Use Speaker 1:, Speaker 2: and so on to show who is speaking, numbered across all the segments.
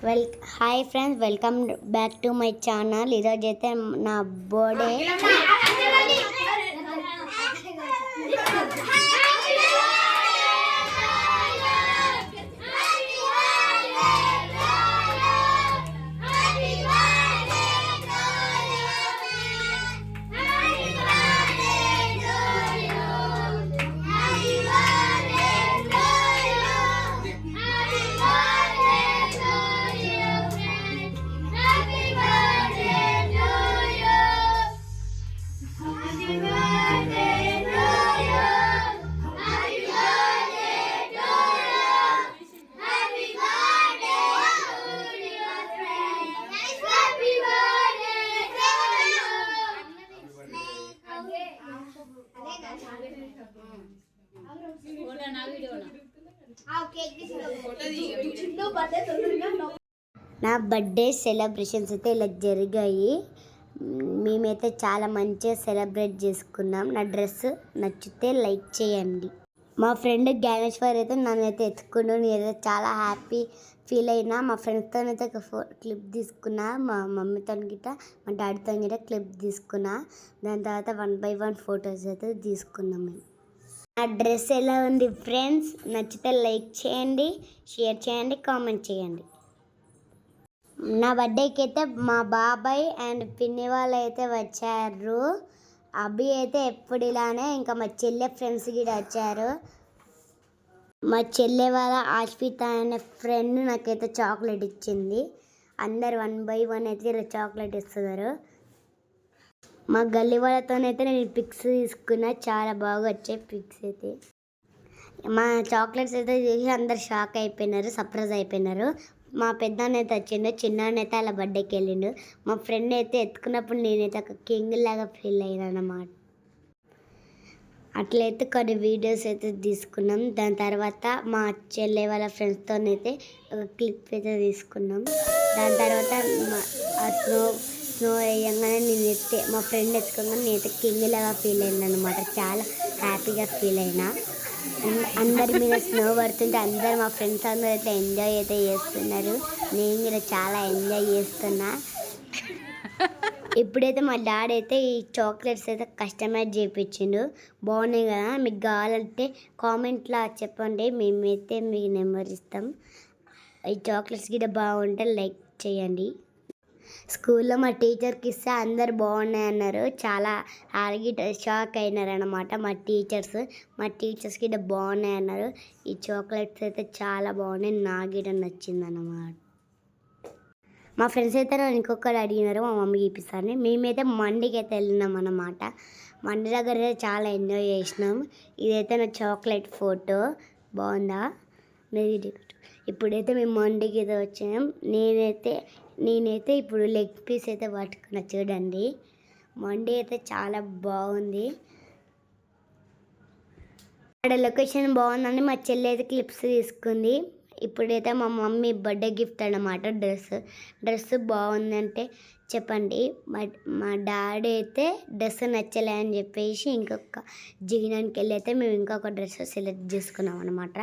Speaker 1: Hi friends, welcome back to my channel. ఈరోజు అయితే నా బర్త్డే. నా బర్త్డే సెలబ్రేషన్స్ అయితే ఇలా జరిగాయి. మేమైతే చాలా మంచిగా సెలబ్రేట్ చేసుకున్నాం. నా డ్రెస్ నచ్చితే లైక్ చేయండి. మా ఫ్రెండ్ జ్ఞానేశ్వర్ అయితే నన్నైతే ఎత్తుకుంటూ నేనైతే చాలా హ్యాపీ ఫీల్ అయినా. మా ఫ్రెండ్స్తో అయితే ఒక క్లిప్ తీసుకున్నా. మా మమ్మీతో గిట్ట మా డాడీతో గిట్ట క్లిప్ తీసుకున్నా. దాని తర్వాత 1 by 1 ఫొటోస్ అయితే తీసుకున్నాం మేము. నా డ్రెస్ ఎలా ఉంది ఫ్రెండ్స్? నచ్చితే లైక్ చేయండి, షేర్ చేయండి, కామెంట్ చేయండి. నా బర్త్డేకి అయితే మా బాబాయ్ అండ్ పిన్ని వాళ్ళు అయితే వచ్చారు. అభి అయితే ఎప్పుడు ఇలానే, ఇంకా మా చెల్లె ఫ్రెండ్స్ కూడా వచ్చారు. మా చెల్లె వాళ్ళ ఆశ్విత అనే ఫ్రెండ్ నాకైతే చాక్లెట్ ఇచ్చింది. అందరు 1 by 1 అయితే ఇలా చాక్లెట్ ఇస్తున్నారు. మా గల్లీ వాళ్ళతోనైతే నేను పిక్స్ తీసుకున్నా. చాలా బాగా వచ్చాయి పిక్స్ అయితే. మా చాక్లెట్స్ అయితే చూసి అందరు షాక్ అయిపోయినారు, సర్ప్రైజ్ అయిపోయినారు. మా పెద్దనాన్న అయితే వచ్చిండు, చిన్నాన్న అయితే అలా బర్త్డేకి వెళ్ళిండు. మా ఫ్రెండ్ అయితే ఎత్తుకున్నప్పుడు నేనైతే ఒక కింగ్ లాగా ఫీల్ అయ్యాను అన్నమాట. అట్లయితే కొన్ని వీడియోస్ అయితే తీసుకున్నాం. దాని తర్వాత మా చెల్లె వాళ్ళ ఫ్రెండ్స్తోనైతే ఒక క్లిప్ అయితే తీసుకున్నాం. దాని తర్వాత ఆ స్నో వేయంగానే నేనైతే మా ఫ్రెండ్ ఎత్తుకోగానే నేనైతే కింగ్ లాగా ఫీల్ అయింది అనమాట. చాలా హ్యాపీగా ఫీల్ అయినా. అందరి మీద స్నో పడుతుంటే అందరు మా ఫ్రెండ్స్ అందరూ అయితే ఎంజాయ్ అయితే చేస్తున్నారు. నేను కూడా చాలా ఎంజాయ్ చేస్తున్నా. ఇప్పుడైతే మా డాడీ అయితే ఈ చాక్లెట్స్ అయితే కస్టమైజ్ చేయించిండు. బాగున్నాయి కదా, మీకు కావాలంటే కామెంట్లో చెప్పండి, మేమైతే మీకు నెంబర్ ఇస్తాం. ఈ చాక్లెట్స్ కూడా బాగుంటే లైక్ చేయండి. స్కూల్లో మా టీచర్కి ఇస్తే అందరు బాగున్నాయి అన్నారు. చాలా షాక్ అయినారు అనమాట మా టీచర్స్ గిట్ట బాగున్నాయి అన్నారు. ఈ చాక్లెట్స్ అయితే చాలా బాగున్నాయి, నాకు గిట్ట నచ్చింది అన్నమాట. మా ఫ్రెండ్స్ అయితే ఇంకొకరు అడిగినారు మా మమ్మీ చూపిస్తాను. మేమైతే మండికి అయితే వెళ్ళినాం అన్నమాట. మండి దగ్గర అయితే చాలా ఎంజాయ్ చేసినాం. ఇదైతే నా చాక్లెట్ ఫోటో బాగుందా? ఇప్పుడైతే మేము మండికి అయితే వచ్చాం. నేనైతే ఇప్పుడు లెగ్ పీస్ అయితే పట్టుకున్నా చూడండి. మండి అయితే చాలా బాగుంది. అక్కడ లొకేషన్ బాగుందని మా చెల్లి అయితే క్లిప్స్ తీసుకుంది. ఇప్పుడైతే మా మమ్మీ బర్త్డే గిఫ్ట్ అన్నమాట డ్రెస్ బాగుందంటే చెప్పండి. మా డాడీ అయితే డ్రెస్ నచ్చలే అని చెప్పేసి ఇంకొక జిగినానికి వెళ్ళి అయితే మేము ఇంకొక డ్రెస్ సెలెక్ట్ చేసుకున్నాం అనమాట.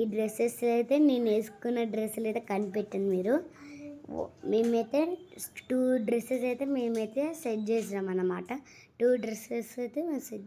Speaker 1: ఈ డ్రెస్సెస్ అయితే నేను వేసుకున్న డ్రెస్సులు అయితే కనిపెట్టండి మీరు. మేమైతే 2 డ్రెస్సెస్ అయితే మేమైతే సెట్ చేసాం అన్నమాట. 2 డ్రెస్సెస్ అయితే మేము సెట్